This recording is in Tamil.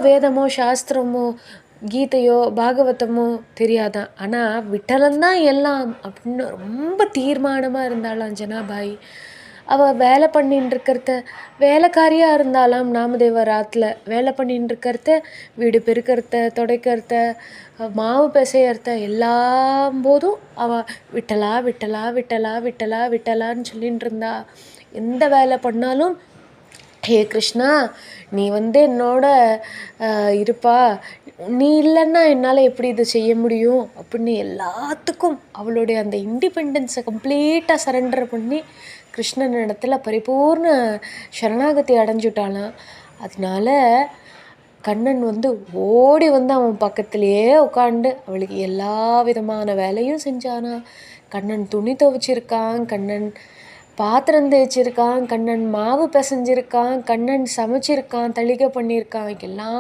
வேதமோ, சாஸ்திரமோ, கீதையோ, பாகவதமோ தெரியாதாம். ஆனால் விட்டலன் தான் எல்லாம் அப்படின்னு ரொம்ப தீர்மானமாக இருந்தாளாம் ஜனாபாய். அவள் வேலை பண்ணின்னு இருக்கிறத வேலைக்காரியாக இருந்தாலாம். நாமதேவர் ஆற்றுல வேலை பண்ணின்னு இருக்கிறத, வீடு பெருக்கிறத, துடைக்கிறத, மாவு பிசையறத எல்லாம் போதும் அவள் விட்டலா விட்டலா விட்டலா விட்டலா விட்டலான்னு சொல்லின்னு இருந்தா. எந்த வேலை பண்ணாலும் ஹே கிருஷ்ணா, நீ என்னோட இருப்பா, நீ இல்லைன்னா என்னால் எப்படி இதை செய்ய முடியும் அப்படின்னு எல்லாத்துக்கும் அவளுடைய அந்த இண்டிபெண்டன்ஸை கம்ப்ளீட்டாக சரண்டர் பண்ணி கிருஷ்ணன் இடத்துல பரிபூர்ண சரணாகதி அடைஞ்சுட்டாளாம். அதனால கண்ணன் ஓடி அவன் பக்கத்துலேயே உட்காந்து அவளுக்கு எல்லா விதமான வேலையும் செஞ்சானா. கண்ணன் துணி துவைச்சிருக்கான், கண்ணன் பாத்திரம் தேய்ச்சிருக்கான், கண்ணன் மாவு பிசைஞ்சிருக்கான், கண்ணன் சமைச்சிருக்கான், தளிகை பண்ணியிருக்கான், எல்லாம்